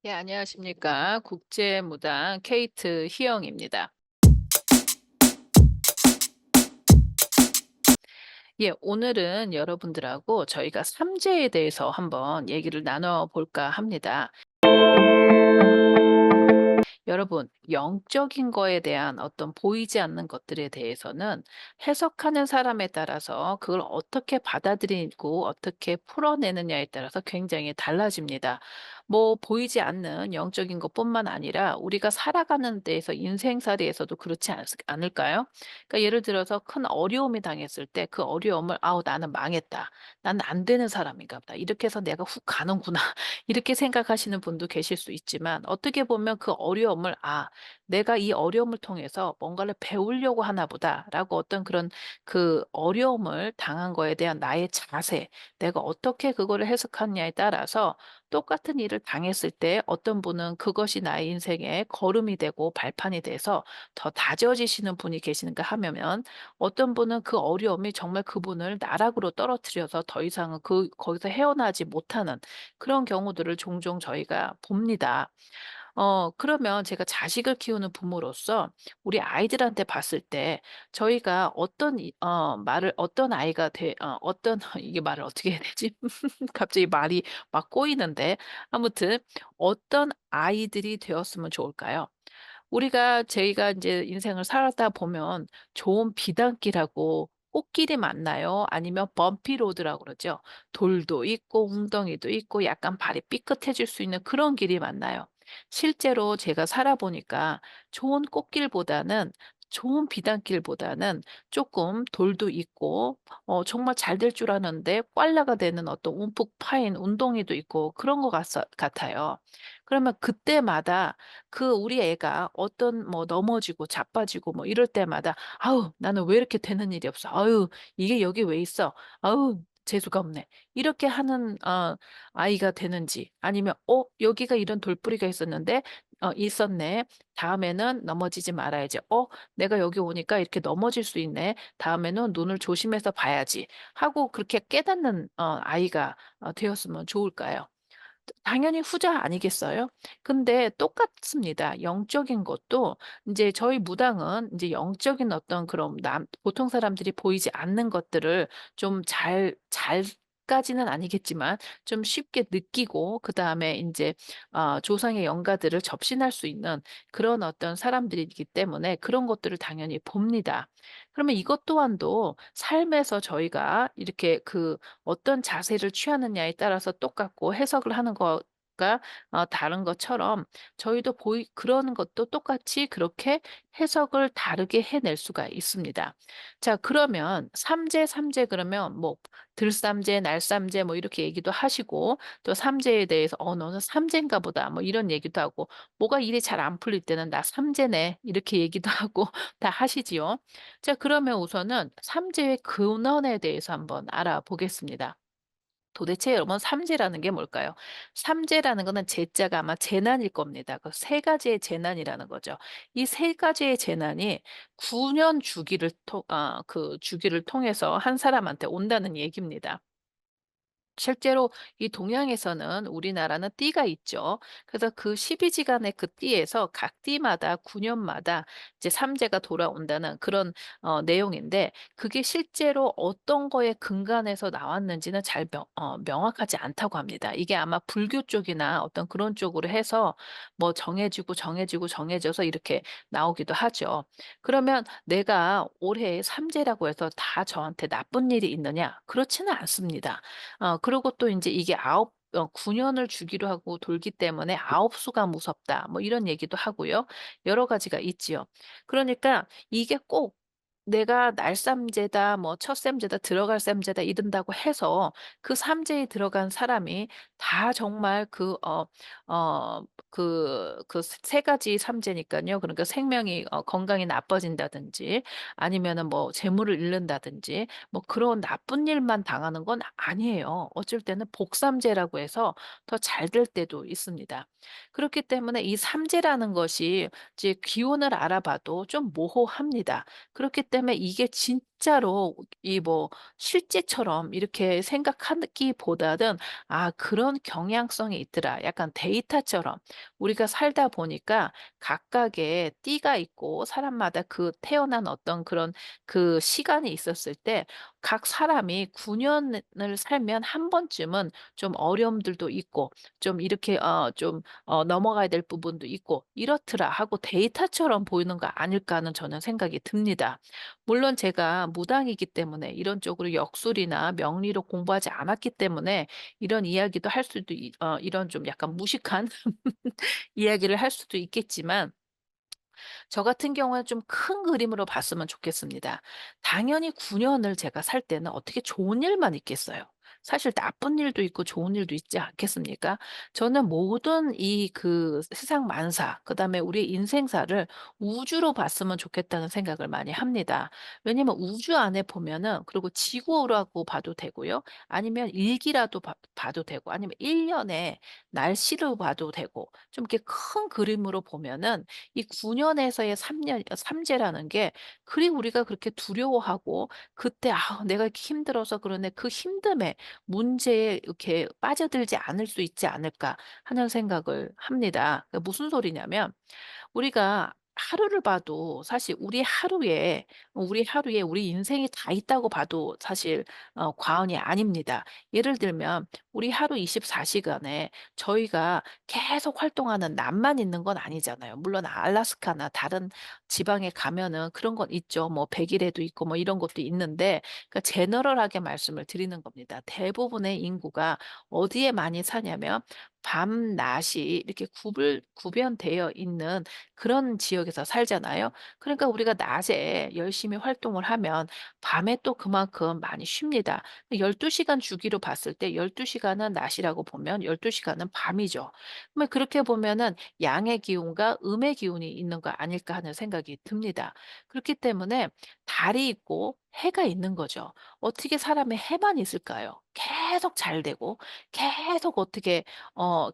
예, 안녕하십니까. 국제무당 케이트 희영입니다. 예, 오늘은 여러분들하고 저희가 삼재에 대해서 한번 얘기를 나눠 볼까 합니다. 여러분, 영적인 거에 대한 어떤 보이지 않는 것들에 대해서는 해석하는 사람에 따라서 그걸 어떻게 받아들이고 어떻게 풀어내느냐에 따라서 굉장히 달라집니다. 뭐, 보이지 않는 영적인 것뿐만 아니라 우리가 살아가는 데에서 인생살이에서도 그렇지 않을까요? 그러니까 예를 들어서 큰 어려움이 당했을 때 그 어려움을 아우, 나는 망했다. 나는 안 되는 사람인가 보다. 이렇게 해서 내가 훅 가는구나. 이렇게 생각하시는 분도 계실 수 있지만 어떻게 보면 그 어려움을 '아 내가 이 어려움을 통해서 뭔가를 배우려고 하나 보다.'라고 어떤 그런 그 어려움을 당한 거에 대한 나의 자세, 내가 어떻게 그거를 해석하느냐에 따라서 똑같은 일을 당했을 때 어떤 분은 그것이 나의 인생의 걸음이 되고 발판이 돼서 더 다져지시는 분이 계시는가 하면 어떤 분은 그 어려움이 정말 그분을 나락으로 떨어뜨려서 더 이상은 거기서 헤어나지 못하는 그런 경우들을 종종 저희가 봅니다. 그러면 제가 자식을 키우는 부모로서 우리 아이들한테 봤을 때 저희가 어떤 말을 어떤 아이가 어떤 이게 말을 어떻게 해야 되지? 갑자기 말이 막 꼬이는데 아무튼 어떤 아이들이 되었으면 좋을까요? 저희가 이제 인생을 살다 보면 좋은 비단길하고 꽃길이 맞나요? 아니면 범피 로드라고 그러죠. 돌도 있고 웅덩이도 있고 약간 발이 삐끗해질 수 있는 그런 길이 맞나요? 실제로 제가 살아 보니까 좋은 꽃길보다는 좋은 비단길보다는 조금 돌도 있고 정말 잘 될 줄 아는데 꽐라가 되는 어떤 움푹 파인 웅덩이도 있고 그런 것 같아요. 그러면 그때마다 우리 애가 어떤 뭐 넘어지고 자빠지고 뭐 이럴 때마다 '아우 나는 왜 이렇게 되는 일이 없어. 아유 이게 여기 왜 있어. 아우 재수가 없네.' 이렇게 하는 아이가 되는지 아니면 '어 여기가 이런 돌부리가 있었네. 다음에는 넘어지지 말아야지. 내가 여기 오니까 이렇게 넘어질 수 있네. 다음에는 눈을 조심해서 봐야지.' 하고 그렇게 깨닫는 아이가 되었으면 좋을까요? 당연히 후자 아니겠어요? 근데 똑같습니다. 영적인 것도 이제 저희 무당은 이제 영적인 어떤 그런 보통 사람들이 보이지 않는 것들을 좀 잘까지는 아니겠지만 좀 쉽게 느끼고 그다음에 이제 조상의 영가들을 접신할 수 있는 그런 어떤 사람들이기 때문에 그런 것들을 당연히 봅니다. 그러면 이것 또한도 삶에서 저희가 이렇게 어떤 자세를 취하느냐에 따라서 똑같고 해석을 하는 것과 다른 것처럼 저희도 그런 것도 똑같이 그렇게 해석을 다르게 해낼 수가 있습니다. 자 그러면 삼재 그러면 뭐 들삼재, 날삼재 뭐 이렇게 얘기도 하시고 또 삼재에 대해서 너는 삼재인가 보다." 뭐 이런 얘기도 하고 뭐가 일이 잘 안 풀릴 때는 "나 삼재네." 이렇게 얘기도 하고 다 하시지요. 자 그러면 우선은 삼재의 근원에 대해서 한번 알아보겠습니다. 도대체 여러분 삼재라는 게 뭘까요? 삼재라는 거는 재자가 아마 재난일 겁니다. 그 세 가지의 재난이라는 거죠. 이 세 가지의 재난이 9년 주기를 통해서 한 사람한테 온다는 얘기입니다. 실제로 이 동양에서는 우리나라는 띠가 있죠. 그래서 그 12지간의 그 띠에서 각 띠마다 9 년마다 이제 삼재가 돌아온다는 그런 내용인데 그게 실제로 어떤 거에 근간해서 나왔는지는 명확하지 않다고 합니다. 이게 아마 불교 쪽이나 어떤 그런 쪽으로 해서 뭐 정해져서 이렇게 나오기도 하죠. 그러면 내가 올해 삼재라고 해서 다 저한테 나쁜 일이 있느냐? 그렇지는 않습니다. 그리고 또 인제 이게 9 년을 주기로 하고 돌기 때문에 "아홉 수가 무섭다." 뭐 이런 얘기도 하고요. 여러 가지가 있지요. 그러니까 이게 꼭 내가 날삼재다 뭐 첫 셈재다 들어갈 셈재다 이른다고 해서 그 삼재에 들어간 사람이 다 정말 세 가지 삼재니깐요. 그러니까 생명이 건강이 나빠진다든지 아니면은 뭐 재물을 잃는다든지 뭐 그런 나쁜 일만 당하는 건 아니에요. 어쩔 때는 복삼재라고 해서 더 잘 될 때도 있습니다. 그렇기 때문에 이 삼재라는 것이 이제 기운을 알아봐도 좀 모호합니다. 그렇기 때문에 이게 진짜 진짜로 이 뭐 실제처럼 이렇게 생각하기보다는 '아 그런 경향성이 있더라.' 약간 데이터처럼 우리가 살다 보니까 각각의 띠가 있고 사람마다 그 태어난 어떤 그런 그 시간이 있었을 때 각 사람이 9 년을 살면 한 번쯤은 좀 어려움들도 있고 좀 이렇게 넘어가야 될 부분도 있고 이렇더라 하고 데이터처럼 보이는 거 아닐까 하는 저는 생각이 듭니다. 물론 제가 무당이기 때문에 이런 쪽으로 역술이나 명리로 공부하지 않았기 때문에 이런 이야기도 할 수도 이런 좀 약간 무식한 이야기를 할 수도 있겠지만 저 같은 경우는 좀 큰 그림으로 봤으면 좋겠습니다. 당연히 9 년을 제가 살 때는 어떻게 좋은 일만 있겠어요. 사실 나쁜 일도 있고 좋은 일도 있지 않겠습니까? 저는 모든 이 그 세상 만사 그다음에 우리의 인생사를 우주로 봤으면 좋겠다는 생각을 많이 합니다. 왜냐면 우주 안에 보면은 그리고 지구라고 봐도 되고요. 아니면 일기라도 봐도 되고 아니면 1 년의 날씨로 봐도 되고 좀 이렇게 큰 그림으로 보면은 이 9 년에서의 3년 삼재라는 게 그리 우리가 그렇게 두려워하고 그때 '아 내가 이렇게 힘들어서 그러네.' 그 힘듦에 문제에 이렇게 빠져들지 않을 수 있지 않을까 하는 생각을 합니다. 그 무슨 소리냐면 우리가 하루를 봐도 사실 우리 하루에 우리 인생이 다 있다고 봐도 사실 과언이 아닙니다. 예를 들면 우리 하루 24 시간에 저희가 계속 활동하는 낮만 있는 건 아니잖아요. 물론 알래스카나 다른 지방에 가면은 그런 건 있죠. 뭐 100 일에도 있고 뭐 이런 것도 있는데 그러니까 제너럴하게 말씀을 드리는 겁니다. 대부분의 인구가 어디에 많이 사냐면 밤낮이 이렇게 구별되어 있는 그런 지역에서 살잖아요. 그러니까 우리가 낮에 열심히 활동을 하면 밤에 또 그만큼 많이 쉽니다. 12 시간 주기로 봤을 때 12 시간은 낮이라고 보면 12 시간은 밤이죠. 그러면 그렇게 보면은 양의 기운과 음의 기운이 있는 거 아닐까 하는 생각이 듭니다. 그렇기 때문에 달이 있고 해가 있는 거죠. 어떻게 사람의 해만 있을까요? 계속 잘 되고 계속 어떻게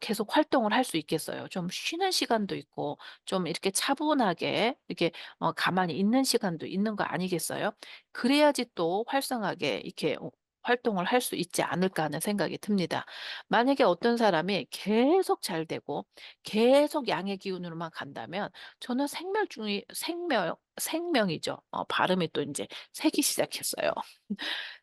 계속 활동을 할 수 있겠어요. 좀 쉬는 시간도 있고 좀 이렇게 차분하게 이렇게 가만히 있는 시간도 있는 거 아니겠어요? 그래야지 또 활성하게 이렇게 활동을 할 수 있지 않을까 하는 생각이 듭니다. 만약에 어떤 사람이 계속 잘 되고 계속 양의 기운으로만 간다면 저는 생명이죠. 발음이 또 이제 새기 시작했어요.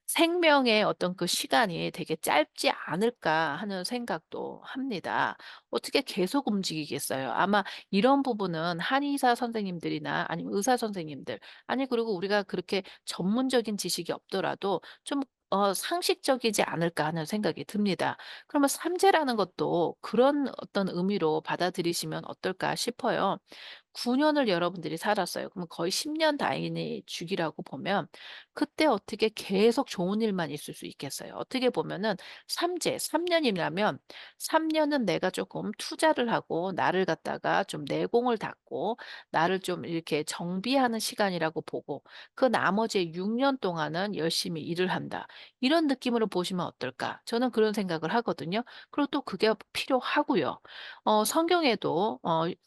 생명의 어떤 그 시간이 되게 짧지 않을까 하는 생각도 합니다. 어떻게 계속 움직이겠어요? 아마 이런 부분은 한의사 선생님들이나 아니면 의사 선생님들 아니 그리고 우리가 그렇게 전문적인 지식이 없더라도 좀 상식적이지 않을까 하는 생각이 듭니다. 그러면 삼재라는 것도 그런 어떤 의미로 받아들이시면 어떨까 싶어요. 9 년을 여러분들이 살았어요. 그러면 거의 10년 단위의 주기라고 보면 그때 어떻게 계속 좋은 일만 있을 수 있겠어요. 어떻게 보면은 삼재 3 년이라면 3 년은 내가 조금 투자를 하고 나를 갖다가 좀 내공을 닦고 나를 좀 이렇게 정비하는 시간이라고 보고 그 나머지 6년 동안은 열심히 일을 한다. 이런 느낌으로 보시면 어떨까? 저는 그런 생각을 하거든요. 그리고 또 그게 필요하고요. 성경에도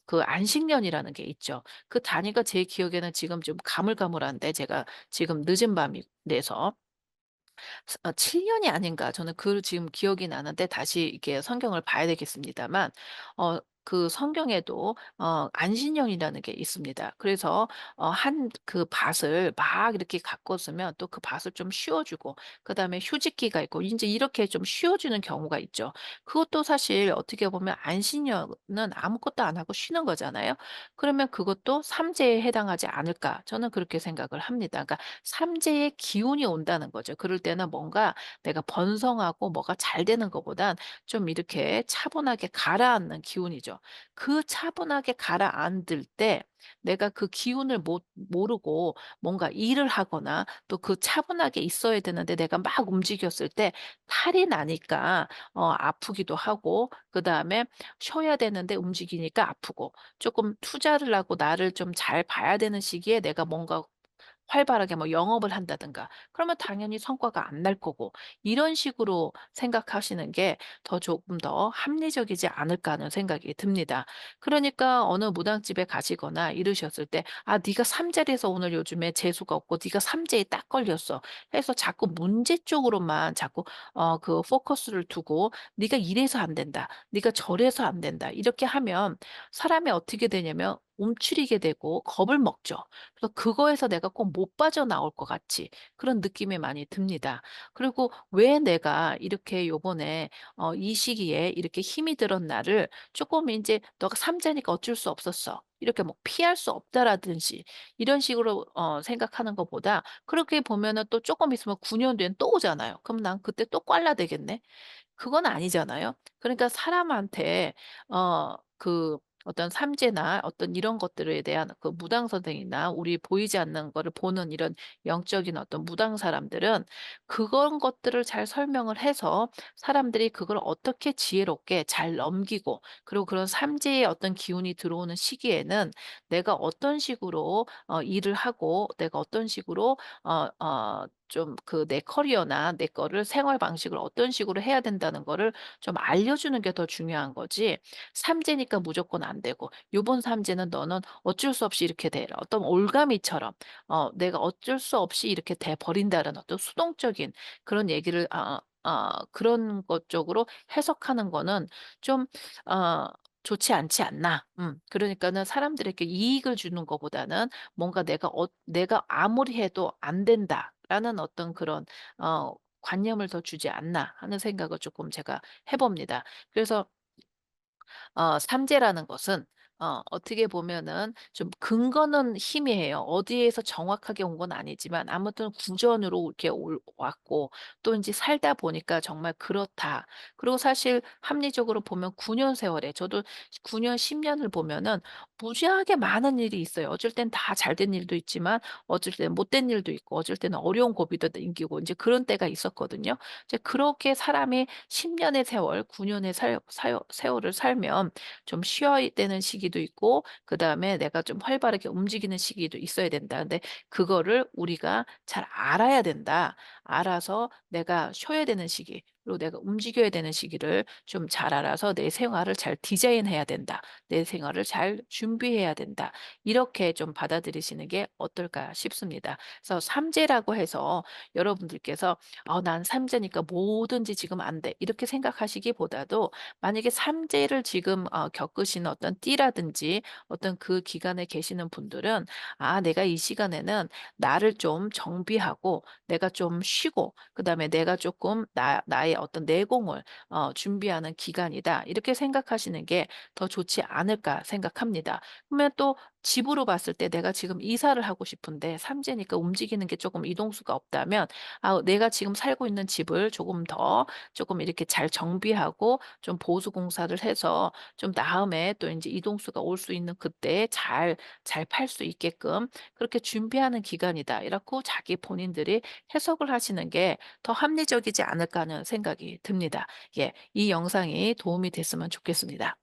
그 안식년이라는 게 있죠. 그 단위가 제 기억에는 지금 좀 가물가물한데 제가 지금 늦은 밤이 돼서 7 년이 아닌가 저는 그 지금 기억이 나는데 다시 이렇게 성경을 봐야 되겠습니다만 그 성경에도 안식년이라는 게 있습니다. 그래서 한 그 밭을 막 이렇게 가꿨으면 또 그 밭을 좀 쉬어 주고 그다음에 휴직기가 있고 인제 이렇게 좀 쉬어 주는 경우가 있죠. 그것도 사실 어떻게 보면 안식년은 아무것도 안 하고 쉬는 거잖아요. 그러면 그것도 삼재에 해당하지 않을까 저는 그렇게 생각을 합니다. 그러니까 삼재의 기운이 온다는 거죠. 그럴 때는 뭔가 내가 번성하고 뭐가 잘 되는 것보단 좀 이렇게 차분하게 가라앉는 기운이죠. 그 차분하게 가라앉을 때 내가 그 기운을 못 모르고 뭔가 일을 하거나 또 그 차분하게 있어야 되는데 내가 막 움직였을 때 탈이 나니까 아프기도 하고 그다음에 쉬어야 되는데 움직이니까 아프고 조금 투자를 하고 나를 좀 잘 봐야 되는 시기에 내가 뭔가 활발하게 뭐 영업을 한다든가 그러면 당연히 성과가 안 날 거고 이런 식으로 생각하시는 게 더 조금 더 합리적이지 않을까 하는 생각이 듭니다. 그러니까 어느 무당집에 가시거나 이러셨을 때 "아 네가 삼재에서 오늘 요즘에 재수가 없고 네가 삼재에 딱 걸렸어." 해서 자꾸 문제 쪽으로만 자꾸 그 포커스를 두고 "네가 이래서 안 된다. 네가 저래서 안 된다." 이렇게 하면 사람이 어떻게 되냐면 움츠리게 되고 겁을 먹죠. 그래서 그거에서 내가 꼭 못 빠져나올 것 같이 그런 느낌이 많이 듭니다. 그리고 왜 내가 이렇게 요번에 이 시기에 이렇게 힘이 들은 나를 조금 이제 "너가 삼자니까 어쩔 수 없었어." 이렇게 뭐 피할 수 없다라든지 이런 식으로 생각하는 것보다 그렇게 보면은 또 조금 있으면 9년 뒤엔 또 오잖아요. 그럼 난 그때 또 꽐라 되겠네. 그건 아니잖아요. 그러니까 사람한테 그 어떤 삼재나 어떤 이런 것들에 대한 그 무당 선생이나 우리 보이지 않는 거를 보는 이런 영적인 어떤 무당 사람들은 그런 것들을 잘 설명을 해서 사람들이 그걸 어떻게 지혜롭게 잘 넘기고 그리고 그런 삼재의 어떤 기운이 들어오는 시기에는 내가 어떤 식으로 일을 하고 내가 어떤 식으로 좀 그 내 커리어나 내 거를 생활 방식을 어떤 식으로 해야 된다는 거를 좀 알려주는 게 더 중요한 거지 삼재니까 무조건 안 되고 요번 삼재는 너는 어쩔 수 없이 이렇게 되라. 어떤 올가미처럼 내가 어쩔 수 없이 이렇게 돼 버린다는 어떤 수동적인 그런 얘기를 그런 것 쪽으로 해석하는 거는 좀 어 '좋지 않지 않나.' 그러니까는 사람들에게 이익을 주는 것보다는 뭔가 '내가 아무리 해도 안 된다.'라는 어떤 그런 어 '관념을 더 주지 않나.' 하는 생각을 조금 제가 해 봅니다. 그래서 삼재라는 것은 어떻게 보면은 좀 근거는 희미해요. 어디에서 정확하게 온 건 아니지만 아무튼 구전으로 이렇게 올 왔고 또 인제 살다 보니까 정말 그렇다. 그리고 사실 합리적으로 보면 9년 세월에 저도 9년 10 년을 보면은 무지하게 많은 일이 있어요. 어쩔 땐 다 잘 된 일도 있지만 어쩔 때는 못된 일도 있고 어쩔 때는 어려운 고비도 당기고 인제 그런 때가 있었거든요. 이제 그렇게 사람이 10 년의 세월, 9 년의 세월을 살면 좀 쉬어야 되는 시기도 있고 그다음에 내가 좀 활발하게 움직이는 시기도 있어야 된다. 근데 그거를 우리가 잘 알아야 된다. 알아서 내가 쉬어야 되는 시기 그리고 내가 움직여야 되는 시기를 좀 잘 알아서 내 생활을 잘 디자인해야 된다. 내 생활을 잘 준비해야 된다. 이렇게 좀 받아들이시는 게 어떨까 싶습니다. 그래서 삼재라고 해서 여러분들께서 난 삼재니까 뭐든지 지금 안 돼.' 이렇게 생각하시기보다도 만약에 삼재를 지금 겪으시는 어떤 띠라든지 어떤 그 기간에 계시는 분들은 '아 내가 이 시간에는 나를 좀 정비하고 내가 좀 쉬고 그다음에 내가 조금 나의 어떤 내공을 준비하는 기간이다.' 이렇게 생각하시는 게 더 좋지 않을까 생각합니다. 그러면 또 집으로 봤을 때 내가 지금 이사를 하고 싶은데 삼재니까 움직이는 게 조금 이동수가 없다면 내가 지금 살고 있는 집을 조금 더 조금 이렇게 잘 정비하고 좀 보수 공사를 해서 좀 다음에 또 인제 이동수가 올 수 있는 그때에 잘 팔 수 있게끔 그렇게 준비하는 기간이다. 이렇게 자기 본인들이 해석을 하시는 게 더 합리적이지 않을까 하는 생각이 듭니다. 예. 이 영상이 도움이 됐으면 좋겠습니다.